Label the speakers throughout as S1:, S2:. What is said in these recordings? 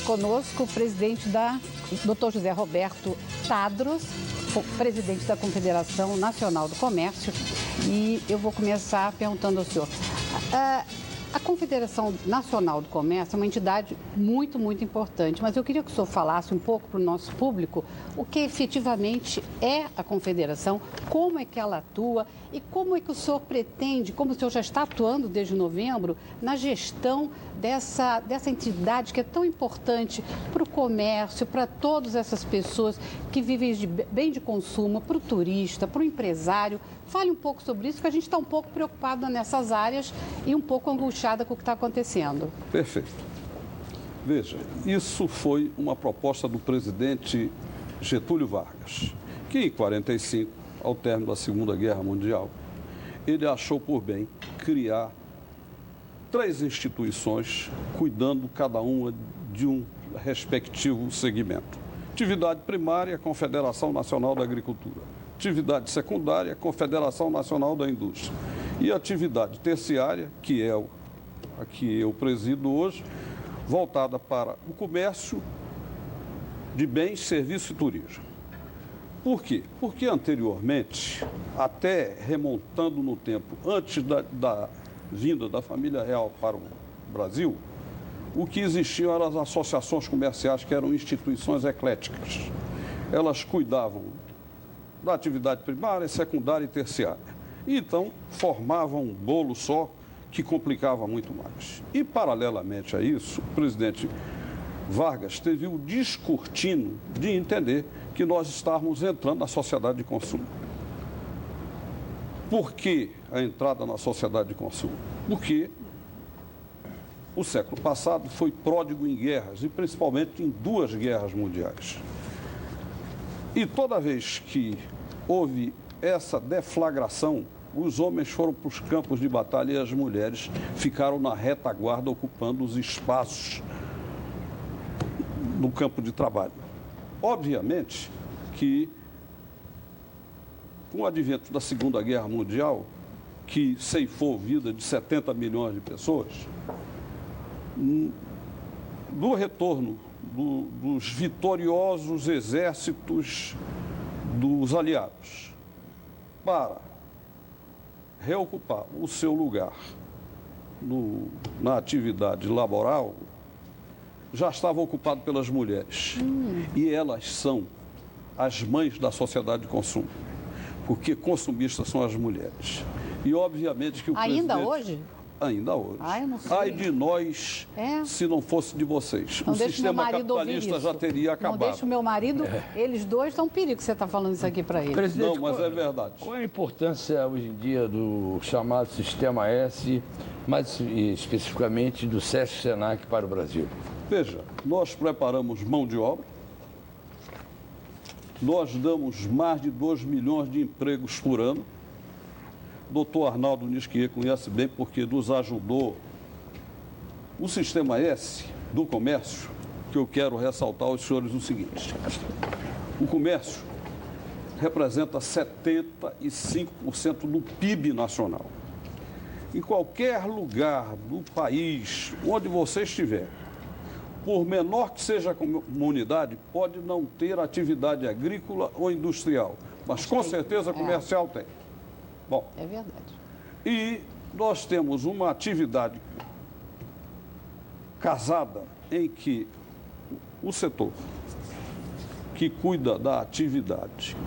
S1: conosco o presidente Dr. José Roberto Tadros, presidente da Confederação Nacional do Comércio. E eu vou começar perguntando ao senhor. A Confederação Nacional do Comércio é uma entidade muito, muito importante, mas eu queria que o senhor falasse um pouco para o nosso público o que efetivamente é a Confederação, como é que ela atua e como é que o senhor pretende, como o senhor já está atuando desde novembro, na gestão dessa entidade que é tão importante para o comércio, para todas essas pessoas que vivem de bem de consumo, para o turista, para o empresário. Fale um pouco sobre isso, que a gente está um pouco preocupado nessas áreas e um pouco angustiada com o que está acontecendo.
S2: Perfeito. Veja, isso foi uma proposta do presidente Getúlio Vargas, que em 1945, ao término da Segunda Guerra Mundial, ele achou por bem criar 3 instituições, cuidando cada uma de um respectivo segmento. Atividade primária, Confederação Nacional da Agricultura. Atividade secundária, Confederação Nacional da Indústria. E atividade terciária, que é a que eu presido hoje, voltada para o comércio de bens, serviços e turismo. Por quê? Porque anteriormente, até remontando no tempo, antes da vinda da família real para o Brasil, o que existiam eram as associações comerciais, que eram instituições ecléticas. Elas cuidavam da atividade primária, secundária e terciária. E, então, formavam um bolo só que complicava muito mais. E, paralelamente a isso, o presidente Vargas teve o descortino de entender que nós estávamos entrando na sociedade de consumo. Por que a entrada na sociedade de consumo? Porque o século passado foi pródigo em guerras, e principalmente em 2 guerras mundiais. E toda vez que houve essa deflagração, os homens foram para os campos de batalha e as mulheres ficaram na retaguarda, ocupando os espaços no campo de trabalho. Obviamente que, com o advento da Segunda Guerra Mundial, que ceifou a vida de 70 milhões de pessoas, do retorno dos vitoriosos exércitos dos aliados para reocupar o seu lugar na atividade laboral, já estava ocupado pelas mulheres. E elas são as mães da sociedade de consumo, porque consumistas são as mulheres. E, obviamente, que o
S1: Ainda
S2: presidente...
S1: hoje?
S2: Ainda hoje.
S1: Eu não sei.
S2: Ai de nós, se não fosse de vocês.
S1: Não
S2: o
S1: deixa
S2: sistema
S1: meu marido
S2: capitalista já teria acabado.
S1: Não deixa o meu marido, eles dois estão um perigo que você está falando isso aqui para eles.
S3: Presidente,
S2: não, mas é verdade.
S3: Qual é a importância hoje em dia do chamado Sistema S, mais especificamente do SESC-SENAC para o Brasil?
S2: Veja, nós preparamos mão de obra, nós damos mais de 2 milhões de empregos por ano. Doutor Arnaldo Nisquier conhece bem porque nos ajudou. O Sistema S do comércio, que eu quero ressaltar aos senhores o seguinte: o comércio representa 75% do PIB nacional. Em qualquer lugar do país, onde você estiver, por menor que seja a comunidade, pode não ter atividade agrícola ou industrial, mas com certeza comercial tem. Bom,
S1: é verdade.
S2: E nós temos uma atividade casada em que o setor que cuida da atividade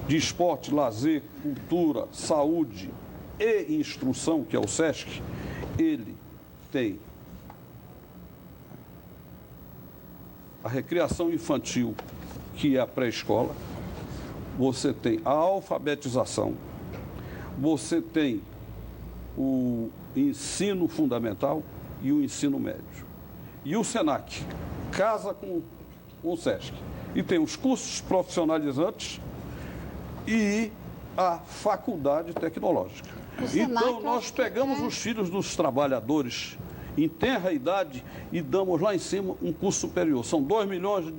S2: de esporte, lazer, cultura, saúde e instrução, que é o SESC, ele tem a recreação infantil, que é a pré-escola, você tem a alfabetização, você tem o ensino fundamental e o ensino médio. E o SENAC casa com o SESC. E tem os cursos profissionalizantes e a faculdade tecnológica. Então, nós pegamos os filhos dos trabalhadores em tenra idade e damos lá em cima um curso superior. São 2 milhões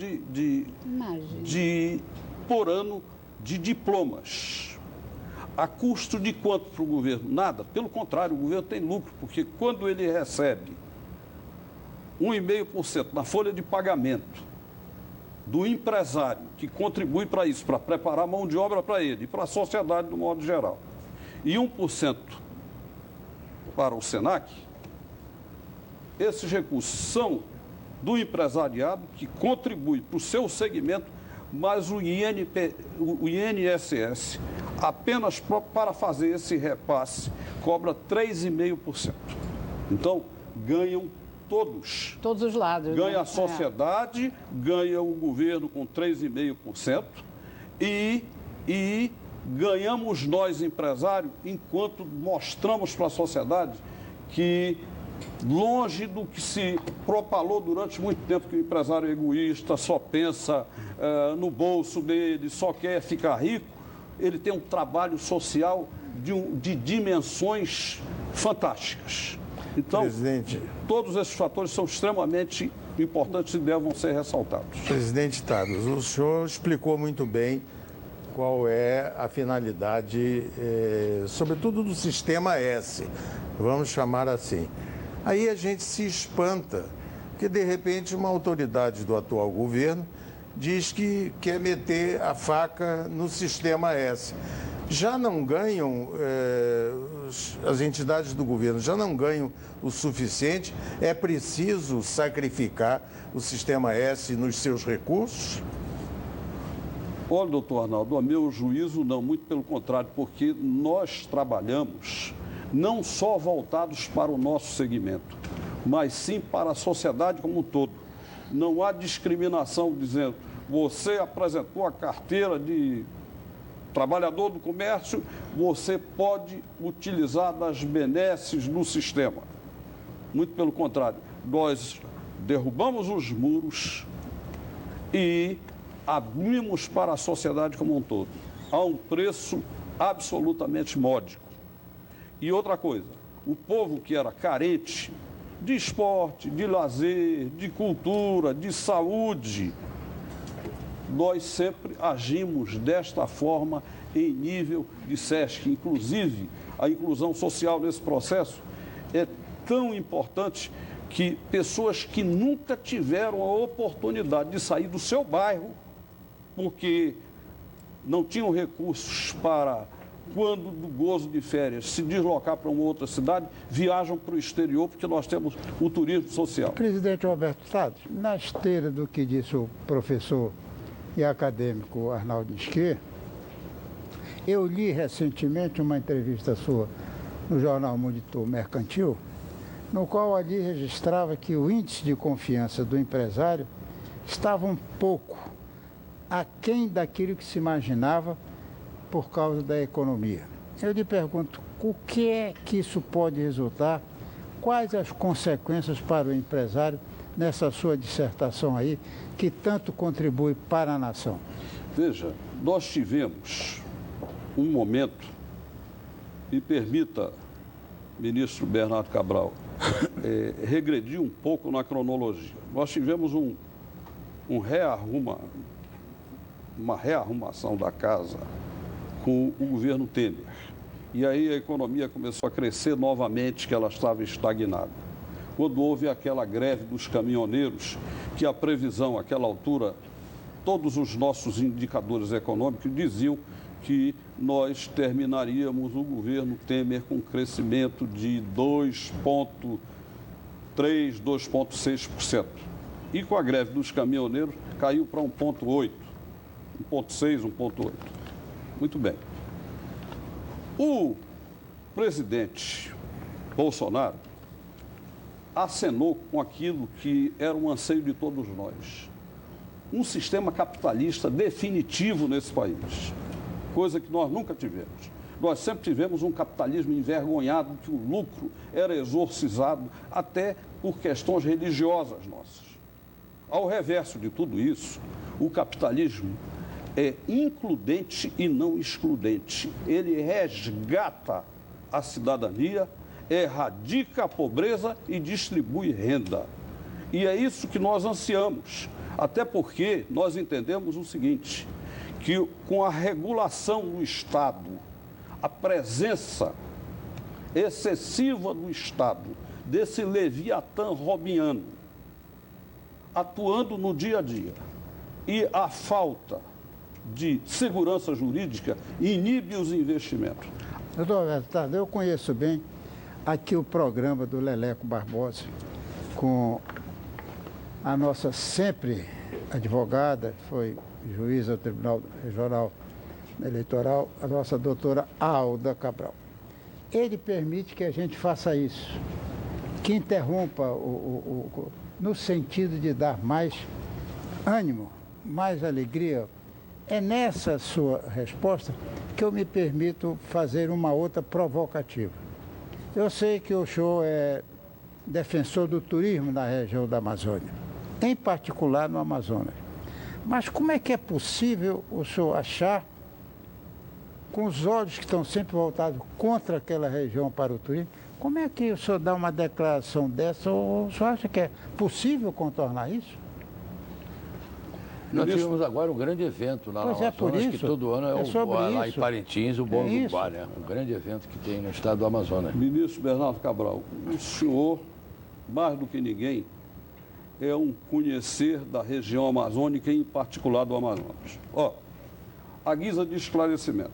S2: por ano de diplomas. A custo de quanto para o governo? Nada. Pelo contrário, o governo tem lucro, porque quando ele recebe 1,5% na folha de pagamento do empresário que contribui para isso, para preparar mão de obra para ele e para a sociedade do modo geral, e 1% para o SENAC, esses recursos são do empresariado que contribui para o seu segmento, mas o INSS, apenas para fazer esse repasse, cobra 3,5%. Então, ganham todos.
S1: Todos os lados.
S2: Ganha a sociedade, ganha o governo com 3,5% e ganhamos nós, empresários, enquanto mostramos para a sociedade que, longe do que se propalou durante muito tempo, que o empresário é egoísta, só pensa no bolso dele, só quer ficar rico, ele tem um trabalho social de dimensões fantásticas. Então, presidente, todos esses fatores são extremamente importantes e devem ser ressaltados.
S4: Presidente Tadros, o senhor explicou muito bem qual é a finalidade, sobretudo do sistema S, vamos chamar assim. Aí a gente se espanta, porque de repente uma autoridade do atual governo diz que quer meter a faca no sistema S. Já não ganham, as entidades do governo já não ganham o suficiente, é preciso sacrificar o sistema S nos seus recursos?
S2: Olha, doutor Arnaldo, a meu juízo não, muito pelo contrário, porque nós trabalhamos não só voltados para o nosso segmento, mas sim para a sociedade como um todo. Não há discriminação dizendo, você apresentou a carteira de trabalhador do comércio, você pode utilizar das benesses do sistema. Muito pelo contrário, nós derrubamos os muros e abrimos para a sociedade como um todo, a um preço absolutamente módico. E outra coisa, o povo que era carente de esporte, de lazer, de cultura, de saúde, nós sempre agimos desta forma em nível de SESC. Inclusive, a inclusão social nesse processo é tão importante que pessoas que nunca tiveram a oportunidade de sair do seu bairro, porque não tinham recursos para, quando do gozo de férias, se deslocar para uma outra cidade, viajam para o exterior, porque nós temos o turismo social.
S5: Presidente Roberto Tadros, na esteira do que disse o professor e acadêmico Arnaldo Nisquet, eu li recentemente uma entrevista sua no jornal Monitor Mercantil, no qual ali registrava que o índice de confiança do empresário estava um pouco aquém daquilo que se imaginava por causa da economia. Eu lhe pergunto, o que é que isso pode resultar? Quais as consequências para o empresário nessa sua dissertação aí, que tanto contribui para a nação?
S2: Veja, nós tivemos um momento, me permita, ministro Bernardo Cabral, regredir um pouco na cronologia. Nós tivemos uma rearrumação da casa com o governo Temer. E aí a economia começou a crescer novamente, que ela estava estagnada. Quando houve aquela greve dos caminhoneiros, que a previsão, àquela altura, todos os nossos indicadores econômicos diziam que nós terminaríamos o governo Temer com crescimento de 2,3%, 2,6%. E com a greve dos caminhoneiros caiu para 1,8%, 1,6%, 1,8%. Muito bem. O presidente Bolsonaro acenou com aquilo que era um anseio de todos nós. Um sistema capitalista definitivo nesse país, coisa que nós nunca tivemos. Nós sempre tivemos um capitalismo envergonhado, que o lucro era exorcizado até por questões religiosas nossas. Ao reverso de tudo isso, o capitalismo é includente e não excludente. Ele resgata a cidadania, erradica a pobreza e distribui renda. E é isso que nós ansiamos, até porque nós entendemos o seguinte, que com a regulação do Estado, a presença excessiva do Estado, desse leviatã robiniano, atuando no dia a dia. E a falta de segurança jurídica inibe os investimentos.
S5: Doutor Alberto, eu conheço bem aqui o programa do Leleco Barbosa, com a nossa sempre advogada, foi juíza do Tribunal Regional Eleitoral, a nossa doutora Alda Cabral. Ele permite que a gente faça isso, que interrompa no sentido de dar mais ânimo, mais alegria. É nessa sua resposta que eu me permito fazer uma outra provocativa. Eu sei que o senhor é defensor do turismo na região da Amazônia, em particular no Amazonas. Mas como é que é possível o senhor achar, com os olhos que estão sempre voltados contra aquela região para o turismo, como é que o senhor dá uma declaração dessa? Ou o senhor acha que é possível contornar isso?
S3: Nós tivemos agora um grande evento lá no Amazonas, que todo ano lá em Parintins, o Bolo do Guará, né? Um grande evento que tem no estado do Amazonas.
S2: Ministro Bernardo Cabral, o senhor, mais do que ninguém, é um conhecer da região amazônica, em particular do Amazonas. Ó, a guisa de esclarecimento.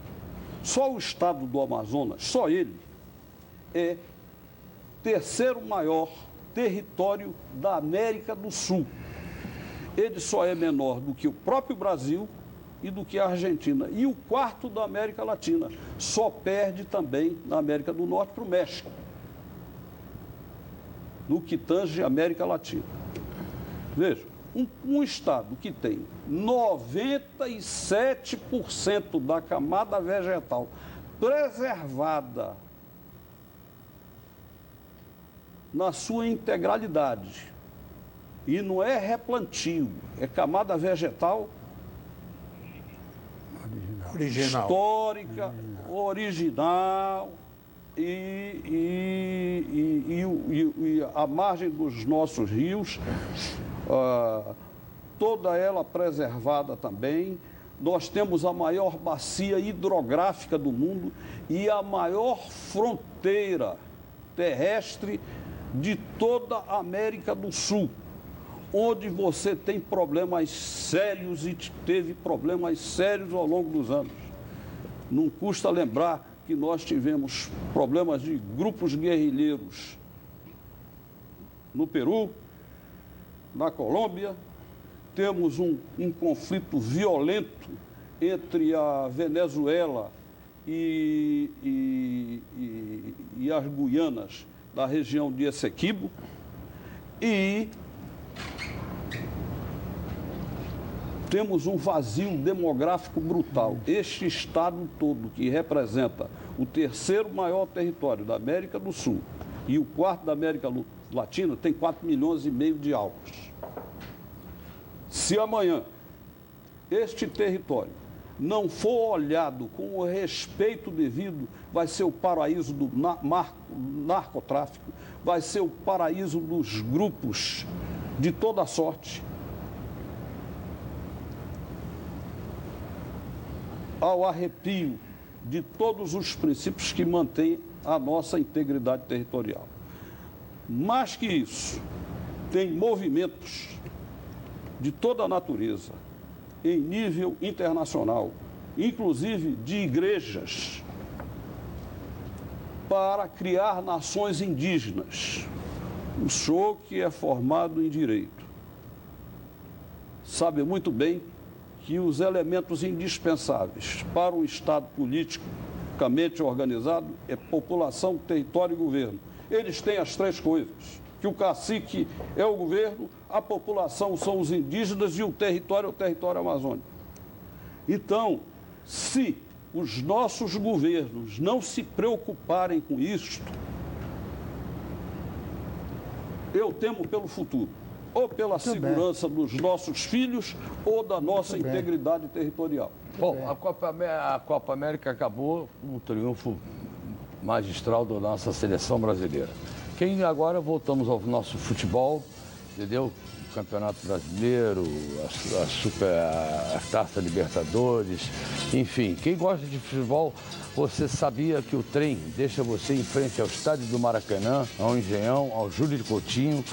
S2: Só o estado do Amazonas, só ele, é terceiro maior território da América do Sul. Ele só é menor do que o próprio Brasil e do que a Argentina. E o quarto da América Latina. Só perde também na América do Norte para o México, no que tange a América Latina. Veja, um estado que tem 97% da camada vegetal preservada na sua integralidade. E não é replantio, é camada vegetal
S4: original,
S2: histórica, original e a margem dos nossos rios, toda ela preservada também. Nós temos a maior bacia hidrográfica do mundo e a maior fronteira terrestre de toda a América do Sul, onde você tem problemas sérios e teve problemas sérios ao longo dos anos. Não custa lembrar que nós tivemos problemas de grupos guerrilheiros no Peru, na Colômbia, temos um conflito violento entre a Venezuela e as Guianas da região de Essequibo, e temos um vazio demográfico brutal. Este estado todo, que representa o terceiro maior território da América do Sul e o quarto da América Latina, tem 4,5 milhões de almas. Se amanhã este território não for olhado com o respeito devido, vai ser o paraíso do narcotráfico, vai ser o paraíso dos grupos de toda sorte. Ao arrepio de todos os princípios que mantêm a nossa integridade territorial. Mais que isso, tem movimentos de toda a natureza, em nível internacional, inclusive de igrejas, para criar nações indígenas. O senhor, que é formado em direito, sabe muito bem que os elementos indispensáveis para um Estado politicamente organizado é população, território e governo. Eles têm as três coisas, que o cacique é o governo, a população são os indígenas e o território é o território amazônico. Então, se os nossos governos não se preocuparem com isto, eu temo pelo futuro, ou pela segurança dos nossos filhos, ou da nossa integridade territorial.
S3: Bom, a Copa América acabou com um triunfo magistral da nossa seleção brasileira. Quem agora voltamos ao nosso futebol, entendeu? O Campeonato Brasileiro, a Taça Libertadores, enfim. Quem gosta de futebol, você sabia que o trem deixa você em frente ao estádio do Maracanã, ao Engenhão, ao Júlio de Coutinho,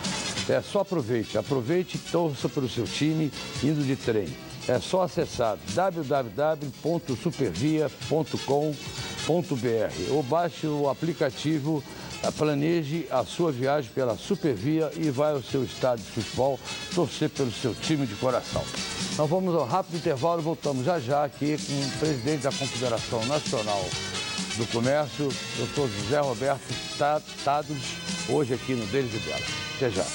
S3: É só aproveite e torça para o seu time indo de trem. É só acessar www.supervia.com.br ou baixe o aplicativo, planeje a sua viagem pela Supervia e vai ao seu estádio de futebol torcer pelo seu time de coração. Nós vamos ao rápido intervalo e voltamos já aqui com o presidente da Confederação Nacional do Comércio, Dr. José Roberto Tadros, hoje aqui no Deles e Delas. Até já.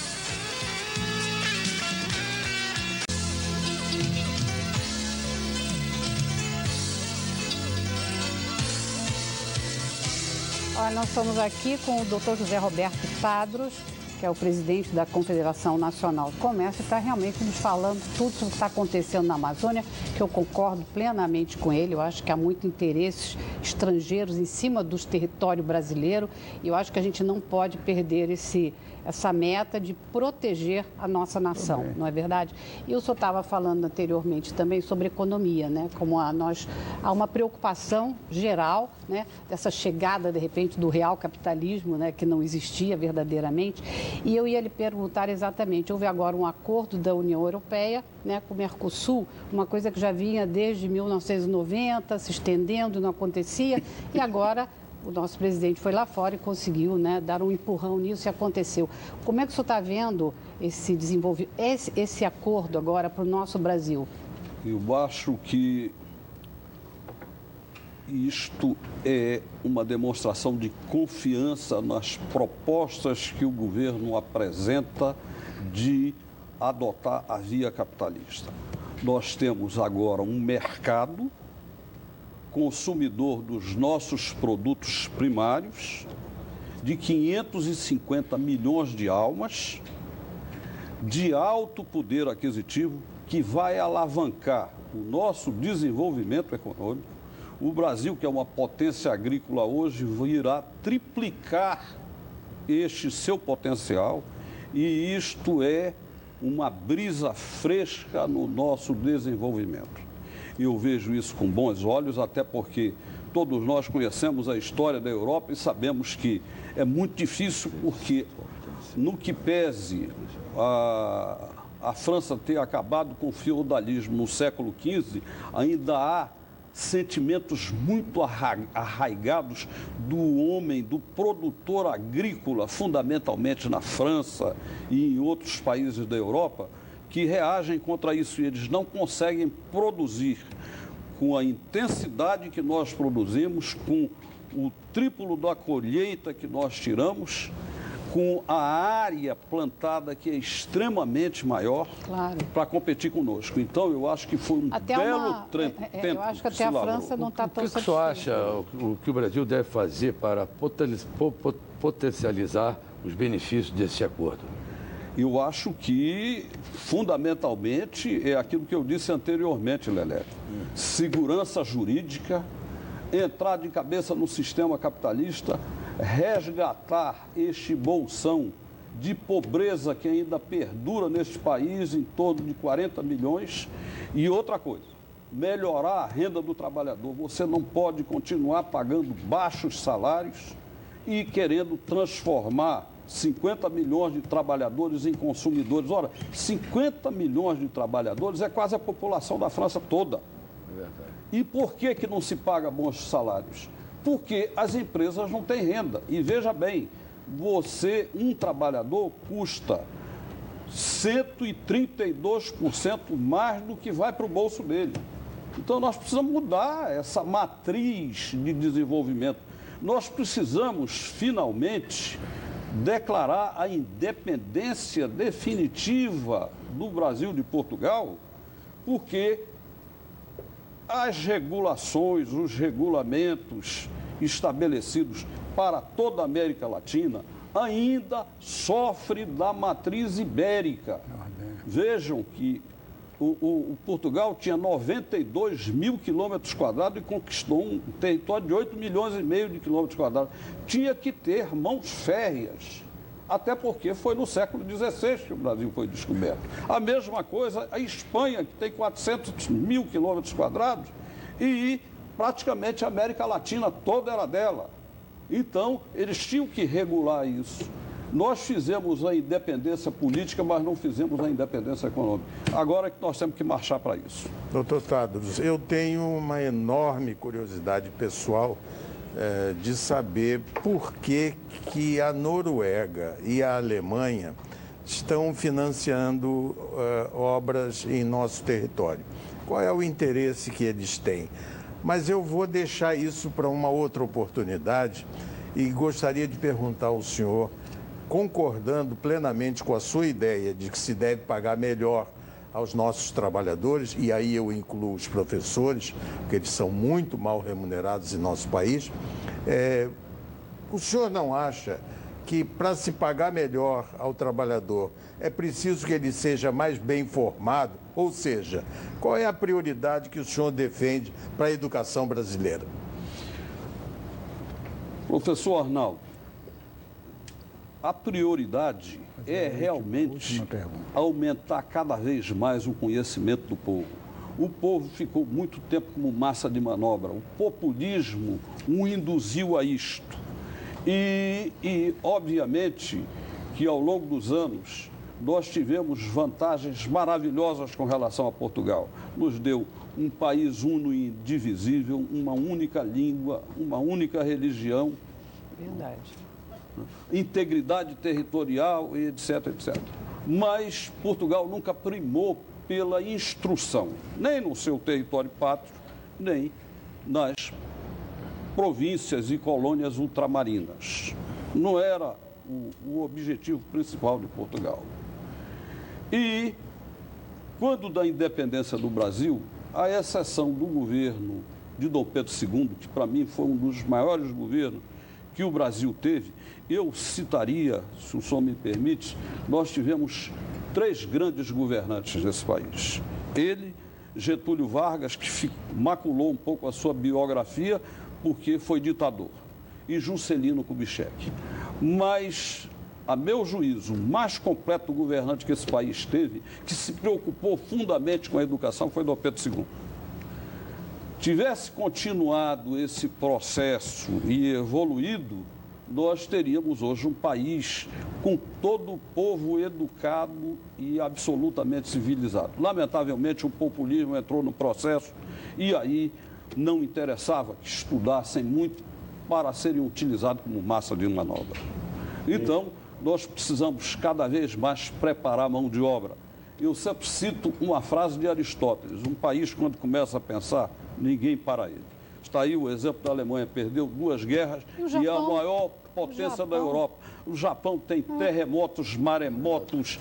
S1: Nós estamos aqui com o Dr. José Roberto Tadros, que é o presidente da Confederação Nacional do Comércio, e está realmente nos falando tudo sobre o que está acontecendo na Amazônia, que eu concordo plenamente com ele. Eu acho que há muitos interesses estrangeiros em cima do território brasileiro e eu acho que a gente não pode perder essa meta de proteger a nossa nação, não é verdade? E o senhor estava falando anteriormente também sobre economia, né? Como há uma preocupação geral, né? Dessa chegada, de repente, do real capitalismo, né? Que não existia verdadeiramente. E eu ia lhe perguntar exatamente, houve agora um acordo da União Europeia, né? Com o Mercosul, uma coisa que já vinha desde 1990, se estendendo, não acontecia, e agora o nosso presidente foi lá fora e conseguiu, né, dar um empurrão nisso e aconteceu. Como é que o senhor está vendo esse desenvolvimento, esse acordo agora para o nosso Brasil?
S2: Eu acho que isto é uma demonstração de confiança nas propostas que o governo apresenta de adotar a via capitalista. Nós temos agora um mercado consumidor dos nossos produtos primários, de 550 milhões de almas, de alto poder aquisitivo, que vai alavancar o nosso desenvolvimento econômico. O Brasil, que é uma potência agrícola hoje, irá triplicar este seu potencial, e isto é uma brisa fresca no nosso desenvolvimento. Eu vejo isso com bons olhos, até porque todos nós conhecemos a história da Europa e sabemos que é muito difícil, porque no que pese a França ter acabado com o feudalismo no século XV, ainda há sentimentos muito arraigados do homem, do produtor agrícola, fundamentalmente na França e em outros países da Europa, que reagem contra isso e eles não conseguem produzir com a intensidade que nós produzimos, com o triplo da colheita que nós tiramos, com a área plantada que é extremamente maior, claro, para competir conosco. Então, eu acho que foi um belo tempo.
S1: Eu acho que até a França não está tão satisfeita.
S3: O que o senhor acha o que o Brasil deve fazer para potencializar os benefícios desse acordo?
S2: Eu acho que, fundamentalmente, é aquilo que eu disse anteriormente, Lelé. Segurança jurídica, entrar de cabeça no sistema capitalista, resgatar este bolsão de pobreza que ainda perdura neste país, em torno de 40 milhões. E outra coisa, melhorar a renda do trabalhador. Você não pode continuar pagando baixos salários e querendo transformar 50 milhões de trabalhadores em consumidores. Ora, 50 milhões de trabalhadores é quase a população da França toda. É verdade. E por que não se paga bons salários? Porque as empresas não têm renda. E veja bem, um trabalhador custa 132% mais do que vai para o bolso dele. Então nós precisamos mudar essa matriz de desenvolvimento. Nós precisamos, finalmente, declarar a independência definitiva do Brasil de Portugal, porque as regulações, os regulamentos estabelecidos para toda a América Latina ainda sofrem da matriz ibérica. Vejam que o Portugal tinha 92 mil quilômetros quadrados e conquistou um território de 8 milhões e meio de quilômetros quadrados. Tinha que ter mãos férreas, até porque foi no século XVI que o Brasil foi descoberto. A mesma coisa a Espanha, que tem 400 mil quilômetros quadrados e praticamente a América Latina toda era dela. Então, eles tinham que regular isso. Nós fizemos a independência política, mas não fizemos a independência econômica. Agora é que nós temos que marchar para isso.
S4: Doutor Tadros, eu tenho uma enorme curiosidade pessoal de saber por que a Noruega e a Alemanha estão financiando obras em nosso território. Qual é o interesse que eles têm? Mas eu vou deixar isso para uma outra oportunidade e gostaria de perguntar ao senhor, concordando plenamente com a sua ideia de que se deve pagar melhor aos nossos trabalhadores, e aí eu incluo os professores, porque eles são muito mal remunerados em nosso país, o senhor não acha que para se pagar melhor ao trabalhador é preciso que ele seja mais bem formado? Ou seja, qual é a prioridade que o senhor defende para a educação brasileira?
S2: Professor Arnaldo, a prioridade é realmente aumentar cada vez mais o conhecimento do povo. O povo ficou muito tempo como massa de manobra. O populismo o induziu a isto. E obviamente, que ao longo dos anos nós tivemos vantagens maravilhosas com relação a Portugal. Nos deu um país uno e indivisível, uma única língua, uma única religião.
S1: Verdade.
S2: Integridade territorial e etc, etc. Mas Portugal nunca primou pela instrução, nem no seu território pátrio, nem nas províncias e colônias ultramarinas. Não era o objetivo principal de Portugal. E, quando da independência do Brasil, à exceção do governo de Dom Pedro II, que para mim foi um dos maiores governos que o Brasil teve, eu citaria, se o senhor me permite, nós tivemos 3 grandes governantes desse país. Ele, Getúlio Vargas, que maculou um pouco a sua biografia porque foi ditador, e Juscelino Kubitschek. Mas, a meu juízo, o mais completo governante que esse país teve, que se preocupou fundamentalmente com a educação, foi Dom Pedro II. Tivesse continuado esse processo e evoluído, nós teríamos hoje um país com todo o povo educado e absolutamente civilizado. Lamentavelmente, o populismo entrou no processo e aí não interessava que estudassem muito para serem utilizados como massa de manobra. Então, nós precisamos cada vez mais preparar a mão de obra. Eu sempre cito uma frase de Aristóteles: um país, quando começa a pensar, ninguém para ele. Está aí o exemplo da Alemanha, perdeu 2 guerras e é a maior potência da Europa. O Japão tem terremotos, maremotos,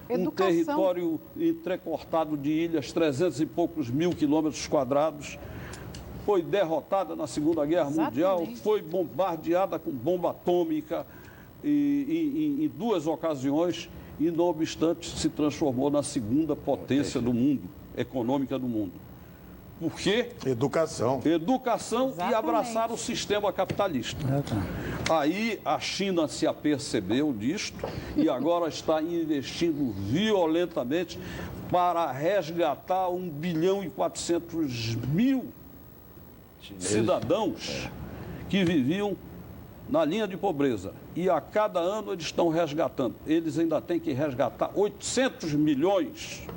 S2: um território entrecortado de ilhas, 300 e poucos mil quilômetros quadrados. Foi derrotada na Segunda Guerra Mundial, foi bombardeada com bomba atômica em 2 ocasiões e, não obstante, se transformou na segunda potência do mundo, econômica do mundo. Por quê?
S4: Educação.
S2: Educação e abraçar o sistema capitalista. Aí a China se apercebeu disto e agora está investindo violentamente para resgatar 1 bilhão e 400 mil cidadãos que viviam na linha de pobreza. E a cada ano eles estão resgatando. Eles ainda têm que resgatar 800 milhões,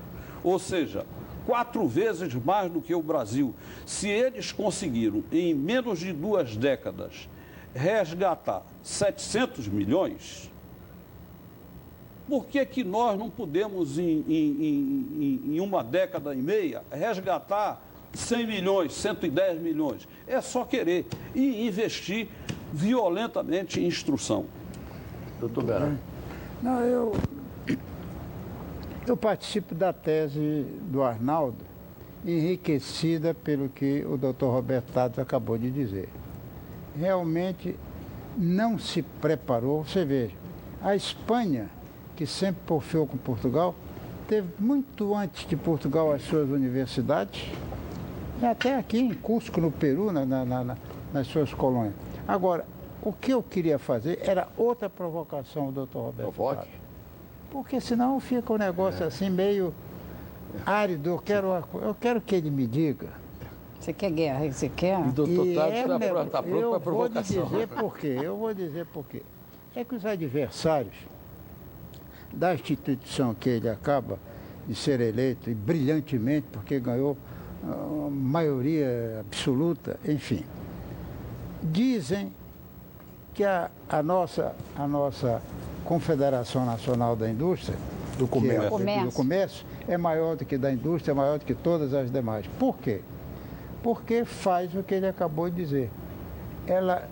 S2: ou seja, 4 vezes mais do que o Brasil. Se eles conseguiram, em menos de 2 décadas, resgatar 700 milhões, por que nós não podemos, em 1 década e meia, resgatar 100 milhões, 110 milhões? É só querer e investir violentamente em instrução.
S3: Doutor Berardi.
S5: Não, eu participo da tese do Arnaldo, enriquecida pelo que o doutor Roberto Tadros acabou de dizer. Realmente não se preparou. Você veja, a Espanha, que sempre porfiou com Portugal, teve muito antes de Portugal as suas universidades, até aqui em Cusco, no Peru, nas suas colônias. Agora, o que eu queria fazer era outra provocação, doutor Roberto Tadros. Porque senão fica um negócio assim meio árido. Eu quero que ele me diga.
S1: Você quer guerra? Você quer?
S3: E doutor Tadros está pronto para provocação.
S5: Eu vou dizer por quê. é que os adversários da instituição que ele acaba de ser eleito, e brilhantemente, porque ganhou a maioria absoluta, enfim, dizem que a nossa Confederação Nacional da Indústria, do comércio, é maior do que da indústria, é maior do que todas as demais. Por quê? Porque faz o que ele acabou de dizer. Ela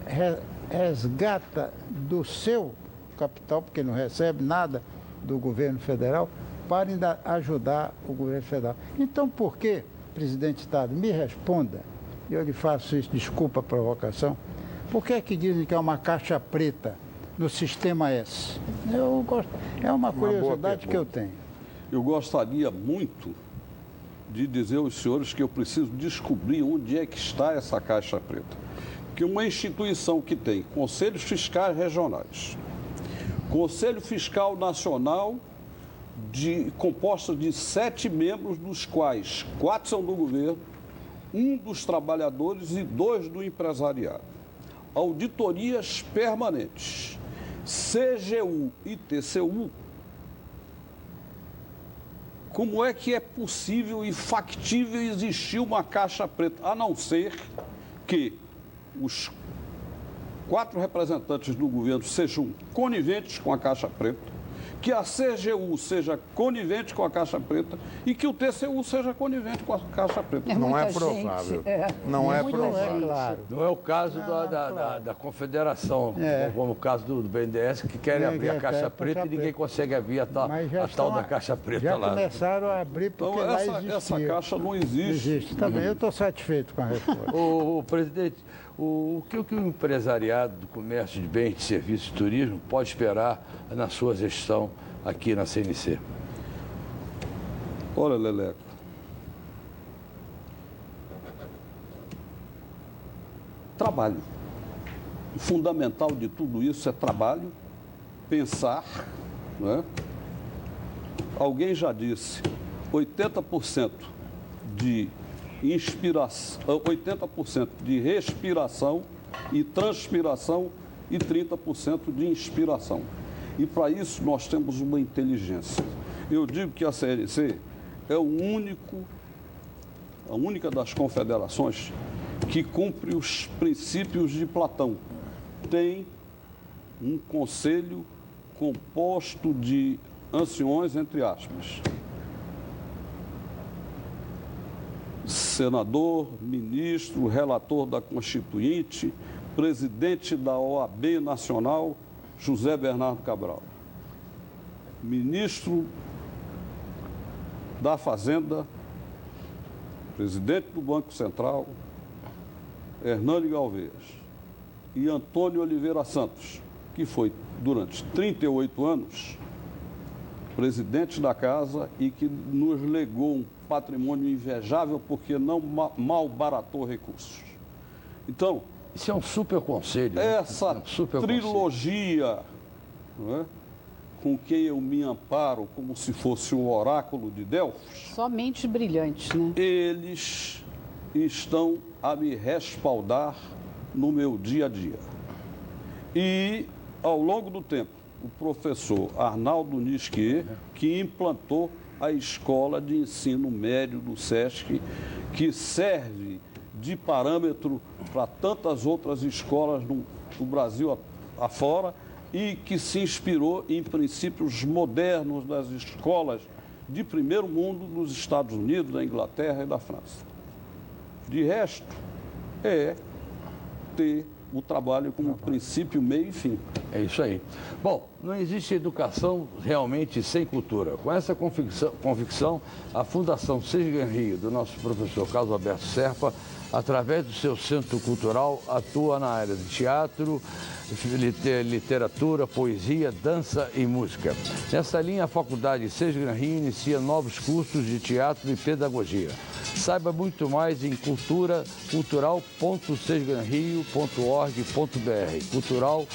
S5: resgata do seu capital, porque não recebe nada do governo federal, para ainda ajudar o governo federal. Então, por que, presidente de Estado, me responda, eu lhe faço isso, desculpa a provocação, por que é que dizem que é uma caixa preta no sistema S? Eu gosto, é uma curiosidade que eu tenho.
S2: Eu gostaria muito de dizer aos senhores que eu preciso descobrir onde é que está essa caixa preta. Porque uma instituição que tem conselhos fiscais regionais, Conselho Fiscal Nacional, composta de 7 membros, dos quais 4 são do governo, 1 dos trabalhadores e 2 do empresariado. Auditorias permanentes, CGU e TCU. Como é que é possível e factível existir uma caixa preta, a não ser que os 4 representantes do governo sejam coniventes com a caixa preta, que a CGU seja conivente com a caixa preta e que o TCU seja conivente com a caixa preta.
S4: Não é provável. Não é provável.
S5: Claro.
S3: Não é o caso da Confederação, como o caso do BNDES, que querem abrir a caixa preta e ninguém consegue abrir a tal da caixa preta
S5: já
S3: lá.
S5: Já começaram a abrir porque
S2: então,
S5: lá existia.
S2: essa caixa não existe.
S5: Também eu estou satisfeito com a resposta.
S3: O presidente, o que o empresariado do comércio de bens, de serviços e turismo pode esperar na sua gestão aqui na CNC?
S2: Olha, Leleco, trabalho. O fundamental de tudo isso é trabalho, pensar, né? Alguém já disse, 80% de inspiração, 80% de respiração e transpiração e 30% de inspiração. E para isso nós temos uma inteligência. Eu digo que a CNC é a única das confederações que cumpre os princípios de Platão. Tem um conselho composto de anciões, entre aspas, senador, ministro, relator da Constituinte, presidente da OAB Nacional, José Bernardo Cabral, ministro da Fazenda, presidente do Banco Central, Hernani Galvez, e Antônio Oliveira Santos, que foi, durante 38 anos, presidente da casa e que nos legou um patrimônio invejável porque não malbaratou recursos. Então,
S3: isso é um super conselho.
S2: Essa
S3: super
S2: trilogia, não é, com quem eu me amparo como se fosse o oráculo de Delfos.
S1: Somente brilhantes, né?
S2: Eles estão a me respaldar no meu dia a dia. E, ao longo do tempo, o professor Arnaldo Nisquier, que implantou a escola de ensino médio do SESC, que serve de parâmetro para tantas outras escolas do Brasil afora e que se inspirou em princípios modernos das escolas de primeiro mundo nos Estados Unidos, da Inglaterra e da França. De resto, é ter o trabalho como princípio, meio e fim.
S3: É isso aí. Bom, não existe educação realmente sem cultura. Com essa convicção, a Fundação Sesgan Rio, do nosso professor Carlos Alberto Serpa, através do seu centro cultural, atua na área de teatro, literatura, poesia, dança e música. Nessa linha, a Faculdade Sesgan Rio inicia novos cursos de teatro e pedagogia. Saiba muito mais em cultural.sesganrio.org.br. Cultural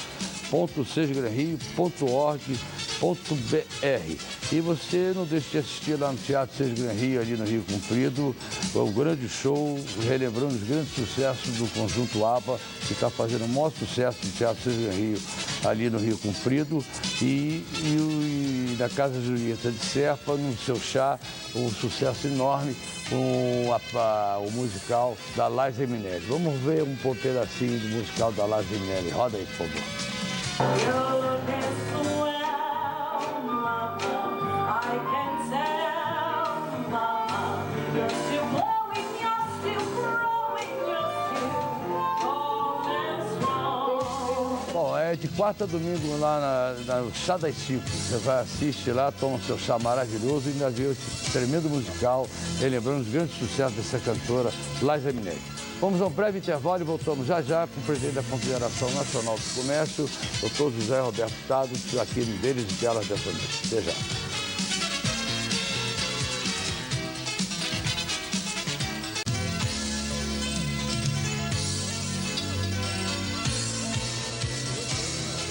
S3: E você não deixe de assistir lá no Teatro Sesc Gran Rio, ali no Rio Comprido, o grande show, relembrando os grandes sucessos do conjunto ABBA, que está fazendo o maior sucesso do Teatro Sesc Gran Rio, ali no Rio Comprido, e na Casa Julieta de Serpa, no seu chá, um sucesso enorme com o musical da Liza Minnelli. Vamos ver um pedacinho do musical da Liza Minnelli. Roda aí, por favor. Bom, é de quarta a domingo lá no Chá das 5. Você vai assistir lá, toma seu chá maravilhoso e ainda vê esse tremendo musical, relembrando os grandes sucessos dessa cantora, Liza Minnelli. Vamos a um breve intervalo e voltamos já com o presidente da Confederação Nacional do Comércio, Dr. José Roberto Tadros, aqui no Deles e Delas dessa noite. Até já.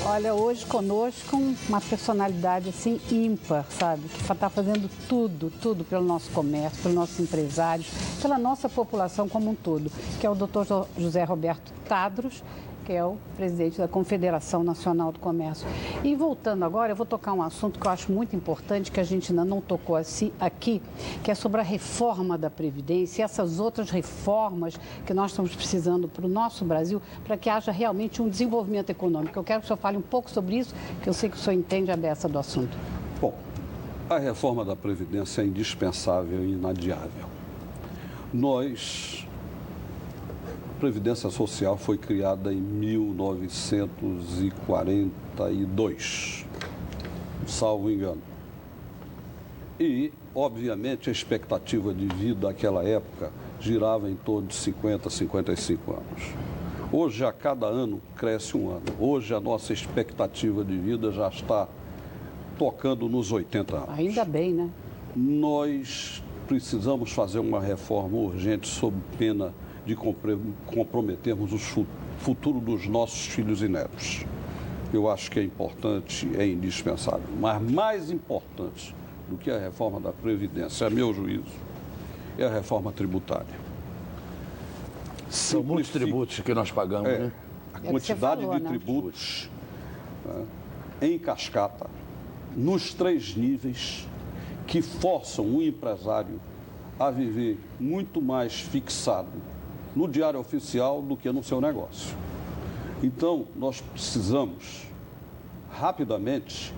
S1: Olha, hoje conosco uma personalidade assim ímpar, sabe? Que está fazendo tudo pelo nosso comércio, pelos nossos empresários, pela nossa população como um todo, que é o Dr. José Roberto Tadros, que é o presidente da Confederação Nacional do Comércio. E voltando agora, eu vou tocar um assunto que eu acho muito importante, que a gente ainda não tocou assim aqui, que é sobre a reforma da Previdência e essas outras reformas que nós estamos precisando para o nosso Brasil, para que haja realmente um desenvolvimento econômico. Eu quero que o senhor fale um pouco sobre isso, que eu sei que o senhor entende a beça do assunto.
S2: Bom, a reforma da Previdência é indispensável e inadiável. A Previdência Social foi criada em 1942, salvo engano. E, obviamente, a expectativa de vida naquela época girava em torno de 50, 55 anos. Hoje, a cada ano, cresce um ano. Hoje, a nossa expectativa de vida já está tocando nos 80 anos.
S1: Ainda bem, né?
S2: Nós precisamos fazer uma reforma urgente sob pena de comprometermos o futuro dos nossos filhos e netos. Eu acho que é importante, é indispensável. Mas mais importante do que a reforma da Previdência, a meu juízo, é a reforma tributária.
S3: São muitos tributos que nós pagamos, né?
S2: A quantidade de tributos, né, em cascata, nos 3 níveis, que forçam o empresário a viver muito mais fixado no diário oficial do que no seu negócio. Então, nós precisamos, rapidamente,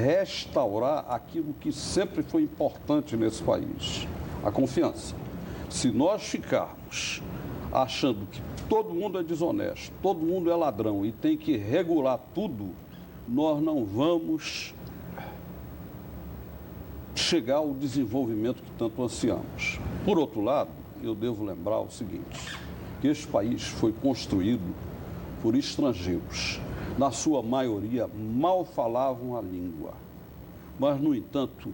S2: restaurar aquilo que sempre foi importante nesse país, a confiança. Se nós ficarmos achando que todo mundo é desonesto, todo mundo é ladrão e tem que regular tudo, nós não vamos chegar ao desenvolvimento que tanto ansiamos. Por outro lado, eu devo lembrar o seguinte, que este país foi construído por estrangeiros. Na sua maioria, mal falavam a língua, mas, no entanto,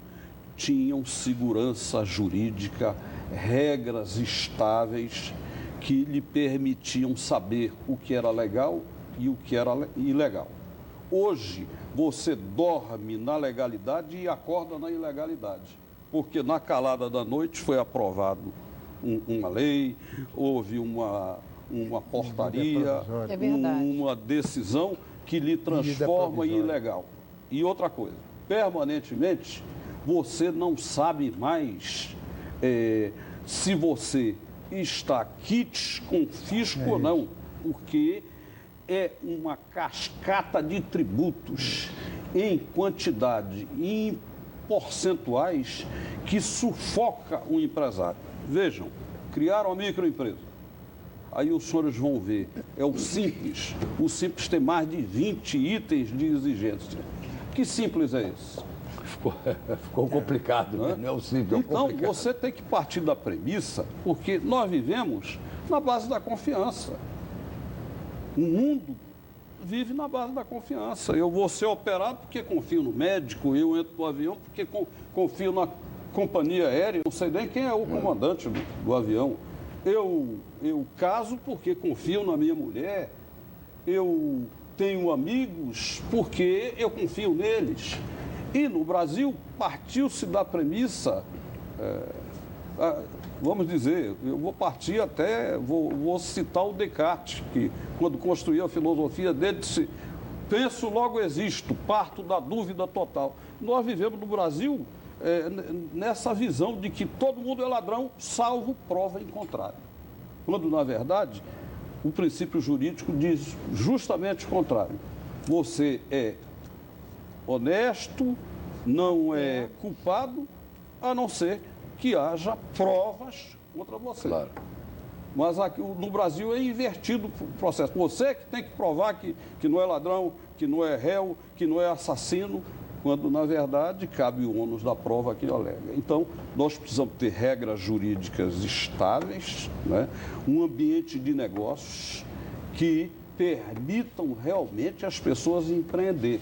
S2: tinham segurança jurídica, regras estáveis que lhe permitiam saber o que era legal e o que era ilegal. Hoje, você dorme na legalidade e acorda na ilegalidade, porque na calada da noite foi aprovado uma lei, houve uma portaria, uma decisão que lhe transforma em ilegal. E outra coisa, permanentemente, você não sabe mais se você está quites com fisco ou não, porque é uma cascata de tributos em quantidade e em percentuais que sufoca o empresário. Vejam, criaram a microempresa. Aí os senhores vão ver, é o Simples. O Simples tem mais de 20 itens de exigência. Que simples é esse?
S3: Ficou complicado, né? Não é o Simples,
S2: então, você tem que partir da premissa, porque nós vivemos na base da confiança. O mundo vive na base da confiança. Eu vou ser operado porque confio no médico, eu entro no avião porque confio na companhia aérea, não sei nem quem é o comandante do avião. Eu caso porque confio na minha mulher, eu tenho amigos porque eu confio neles. E no Brasil partiu-se da premissa, vamos dizer, eu vou partir até, vou citar o Descartes, que quando construiu a filosofia dele disse, penso, logo existo, parto da dúvida total. Nós vivemos no Brasil nessa visão de que todo mundo é ladrão, salvo prova em contrário. Quando, na verdade, o princípio jurídico diz justamente o contrário. Você é honesto, não é culpado, a não ser que haja provas contra você.
S3: Claro.
S2: Mas aqui no Brasil é invertido o processo. Você que tem que provar que não é ladrão, que não é réu, que não é assassino, quando, na verdade, cabe o ônus da prova que alega. Então, nós precisamos ter regras jurídicas estáveis, né? Um ambiente de negócios que permitam realmente as pessoas empreender.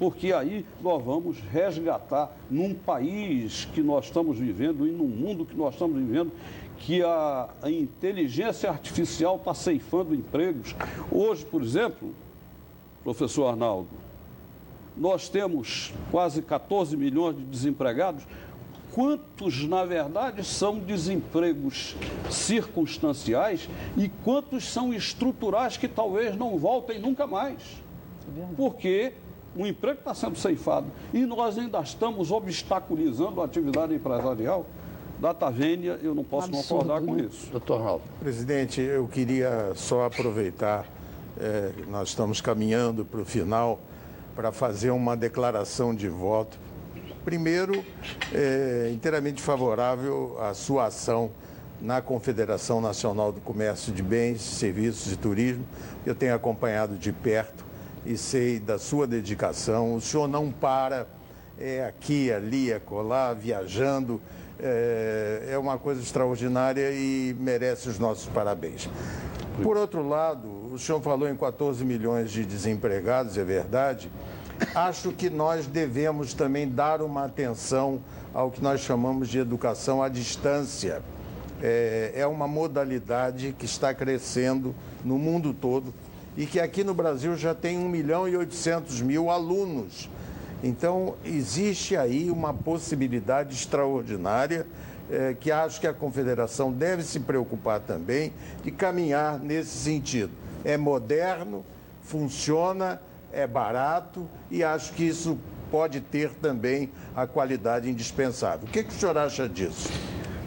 S2: Porque aí nós vamos resgatar num país que nós estamos vivendo e num mundo que nós estamos vivendo, que a inteligência artificial está ceifando empregos. Hoje, por exemplo, professor Arnaldo, nós temos quase 14 milhões de desempregados. Quantos, na verdade, são desempregos circunstanciais e quantos são estruturais que talvez não voltem nunca mais? Porque o emprego está sendo ceifado e nós ainda estamos obstaculizando a atividade empresarial. Data vênia, eu não posso concordar com isso.
S3: Doutor Arnaldo.
S4: Presidente, eu queria só aproveitar, nós estamos caminhando para o final, para fazer uma declaração de voto. Primeiro, inteiramente favorável à sua ação na Confederação Nacional do Comércio de Bens, Serviços e Turismo. Eu tenho acompanhado de perto e sei da sua dedicação. O senhor não para, aqui, ali, acolá, viajando. É uma coisa extraordinária e merece os nossos parabéns. Por outro lado, o senhor falou em 14 milhões de desempregados, é verdade. Acho que nós devemos também dar uma atenção ao que nós chamamos de educação à distância. É uma modalidade que está crescendo no mundo todo e que aqui no Brasil já tem 1.800.000 alunos. Então, existe aí uma possibilidade extraordinária que acho que a Confederação deve se preocupar também de caminhar nesse sentido. É moderno, funciona, é barato e acho que isso pode ter também a qualidade indispensável. O que o senhor acha disso?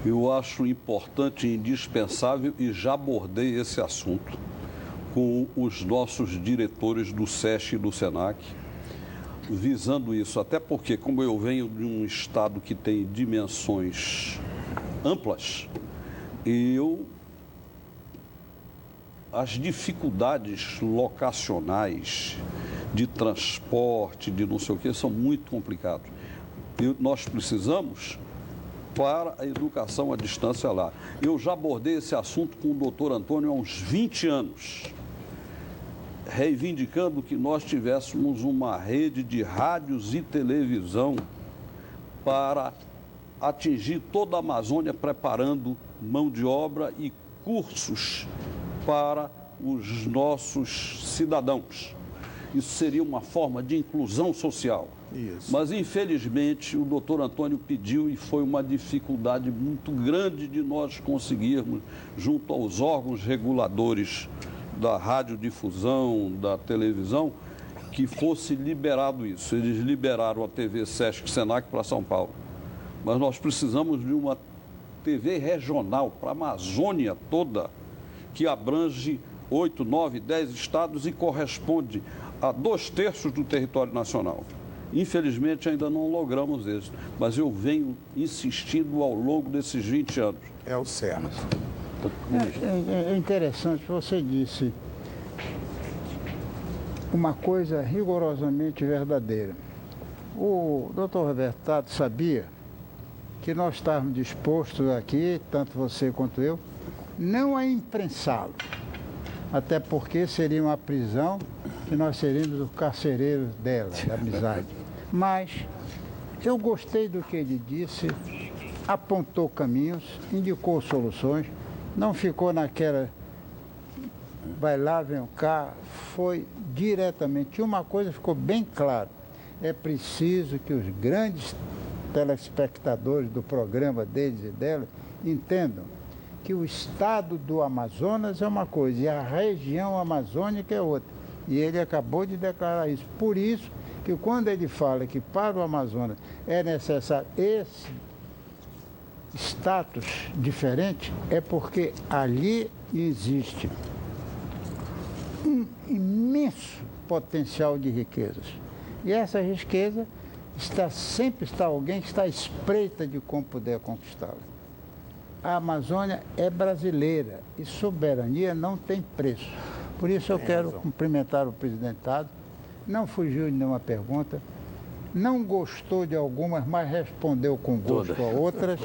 S2: Eu acho importante e indispensável e já abordei esse assunto com os nossos diretores do SESC e do SENAC, visando isso, até porque, como eu venho de um estado que tem dimensões amplas, as dificuldades locacionais de transporte, de não sei o que, são muito complicadas. Nós precisamos para a educação à distância lá. Eu já abordei esse assunto com o doutor Antônio há uns 20 anos, reivindicando que nós tivéssemos uma rede de rádios e televisão para atingir toda a Amazônia, preparando mão de obra e cursos para os nossos cidadãos. Isso seria uma forma de inclusão social.
S4: Isso.
S2: Mas, infelizmente, o doutor Antônio pediu e foi uma dificuldade muito grande de nós conseguirmos, junto aos órgãos reguladores da radiodifusão, da televisão, que fosse liberado isso. Eles liberaram a TV Sesc Senac para São Paulo. Mas nós precisamos de uma TV regional para a Amazônia toda, que abrange 8, 9, 10 estados e corresponde a 2/3 do território nacional. Infelizmente, ainda não logramos isso, mas eu venho insistindo ao longo desses 20 anos.
S4: É o certo.
S5: É interessante, você disse uma coisa rigorosamente verdadeira. O doutor Roberto Tato sabia que nós estávamos dispostos aqui, tanto você quanto eu, não a imprensá-lo, até porque seria uma prisão que nós seríamos os carcereiros dela, da amizade. Mas eu gostei do que ele disse, apontou caminhos, indicou soluções, não ficou naquela vai lá, vem cá, foi diretamente. Uma coisa ficou bem clara, é preciso que os grandes telespectadores do programa deles e delas entendam que o estado do Amazonas é uma coisa e a região amazônica é outra. E ele acabou de declarar isso. Por isso que quando ele fala que para o Amazonas é necessário esse status diferente, é porque ali existe um imenso potencial de riquezas. E essa riqueza sempre está alguém que está à espreita de como puder conquistá-la. A Amazônia é brasileira e soberania não tem preço. Por isso eu quero cumprimentar o presidente Taddros. Não fugiu de nenhuma pergunta, não gostou de algumas, mas respondeu com gosto a outras,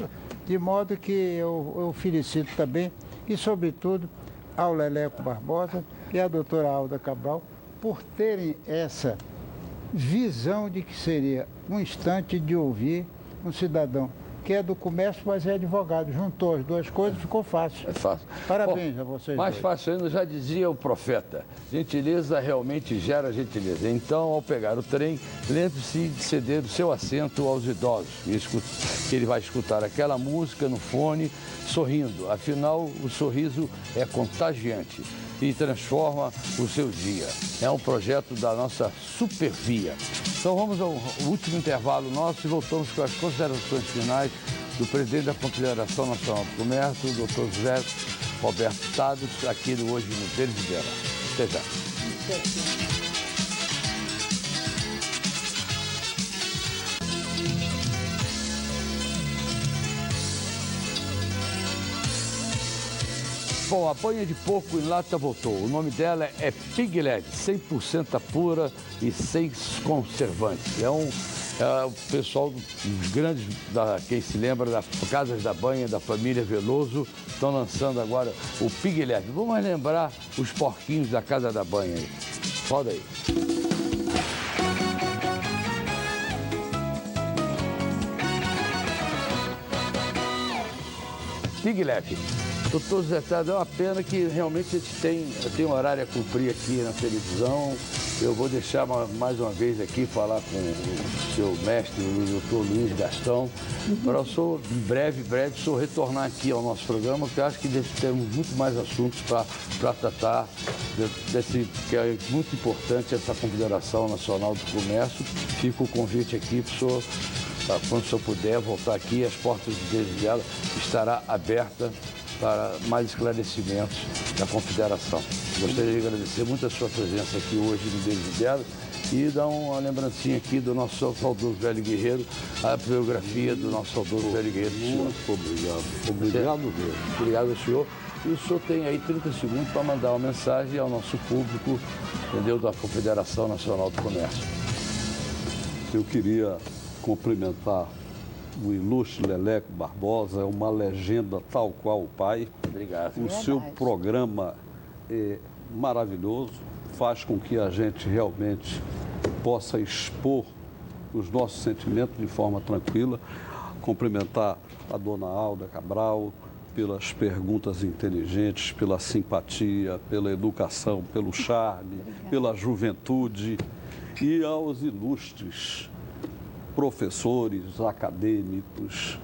S5: de modo que eu felicito também e, sobretudo, ao Leleco Barbosa e à doutora Alda Cabral por terem essa visão de que seria um instante de ouvir um cidadão que é do comércio, mas é advogado. Juntou as duas coisas, ficou fácil.
S3: É fácil.
S5: Parabéns a vocês.
S3: Mais
S5: dois.
S3: fácil ainda, já dizia o profeta, gentileza realmente gera gentileza. Então, ao pegar o trem, lembre-se de ceder o seu assento aos idosos, que ele vai escutar aquela música no fone, sorrindo. Afinal, o sorriso é contagiante e transforma o seu dia. É um projeto da nossa Supervia. Então vamos ao último intervalo nosso e voltamos com as considerações finais do presidente da Confederação Nacional do Comércio, o Dr. José Roberto Taddros, aqui no Hoje no Deles e Dela. Até já. Bom, a banha de porco em lata voltou. O nome dela é Piglet, 100% pura e sem conservantes. É o pessoal dos grandes, quem se lembra, das Casas da Banha, da família Veloso, estão lançando agora o Piglet. Vamos lembrar os porquinhos da Casa da Banha aí. Roda aí. Piglet. Doutor José Taddros, é uma pena que realmente a gente tem um horário a cumprir aqui na televisão. Eu vou deixar mais uma vez aqui falar com o seu mestre, o doutor Luiz Gastão, para eu breve, retornar aqui ao nosso programa, porque eu acho que temos muito mais assuntos para tratar que é muito importante essa Confederação Nacional do Comércio. Fica o convite aqui para o senhor, quando o senhor puder voltar aqui, as portas dela estará aberta para mais esclarecimentos da Confederação. Gostaria de agradecer muito a sua presença aqui hoje no Deles e Delas e dar uma lembrancinha aqui do nosso saudoso velho guerreiro, a biografia do nosso saudoso velho guerreiro.
S2: Muito obrigado. Obrigado mesmo.
S3: Obrigado ao senhor. E o senhor tem aí 30 segundos para mandar uma mensagem ao nosso público, entendeu, da Confederação Nacional do Comércio.
S2: Eu queria cumprimentar o ilustre Leleco Barbosa, é uma legenda tal qual o pai.
S3: Obrigado.
S2: O seu programa é maravilhoso, faz com que a gente realmente possa expor os nossos sentimentos de forma tranquila. Cumprimentar a dona Alda Cabral pelas perguntas inteligentes, pela simpatia, pela educação, pelo charme, pela juventude e aos ilustres professores, acadêmicos,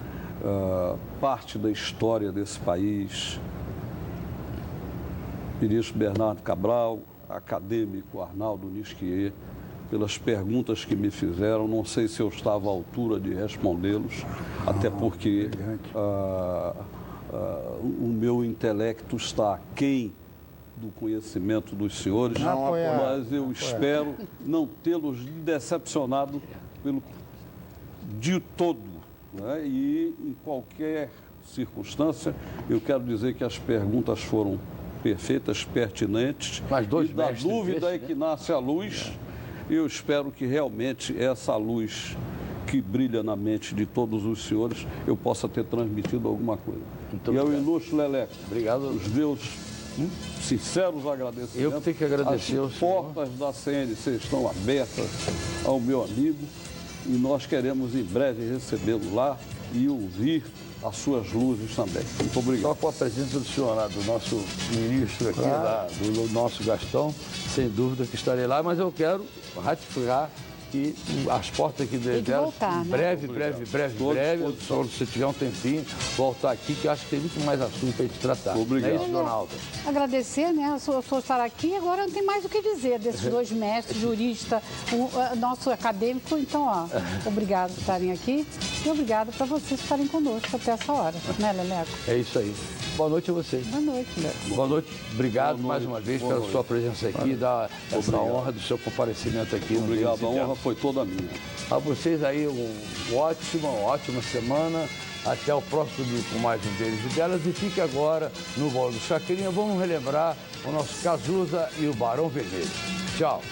S2: parte da história desse país, ministro Bernardo Cabral, acadêmico Arnaldo Nisquier, pelas perguntas que me fizeram. Não sei se eu estava à altura de respondê-los, até porque o meu intelecto está aquém do conhecimento dos senhores, mas eu espero não tê-los decepcionado de todo, né? E em qualquer circunstância, eu quero dizer que as perguntas foram perfeitas, pertinentes, e da dúvida é que nasce a luz. Eu espero que realmente essa luz que brilha na mente de todos os senhores, eu possa ter transmitido alguma coisa. Muito e ao ilustre Leleco, obrigado. Os meus sinceros agradecimentos.
S3: Eu tenho que agradecer.
S2: As portas da CNC estão abertas ao meu amigo e nós queremos em breve recebê-lo lá e ouvir as suas luzes também. Muito obrigado.
S3: Só com a presença do senhor, lá, do nosso ministro aqui, do nosso Gastão, sem dúvida que estarei lá, mas eu quero ratificar que as portas aqui delas, breve, se você tiver um tempinho, voltar aqui, que eu acho que tem muito mais assunto para a gente tratar.
S2: Obrigado.
S3: É isso, Donaldo?
S1: Agradecer, né? O senhor estar aqui, agora não tem mais o que dizer desses dois mestres, jurista, o nosso acadêmico. Então, ó, obrigado por estarem aqui e obrigado para vocês estarem conosco até essa hora, né, Leleco?
S3: É isso aí. Boa noite a você.
S1: Boa noite, Leleco.
S3: Boa noite. Obrigado mais uma vez pela sua presença aqui, da essa honra do seu comparecimento aqui.
S2: Obrigado, a honra foi toda minha.
S3: A vocês aí, uma ótima semana. Até o próximo vídeo com mais um deles e delas. E fique agora no Bola do Chacrinha. Vamos relembrar o nosso Cazuza e o Barão Vermelho. Tchau.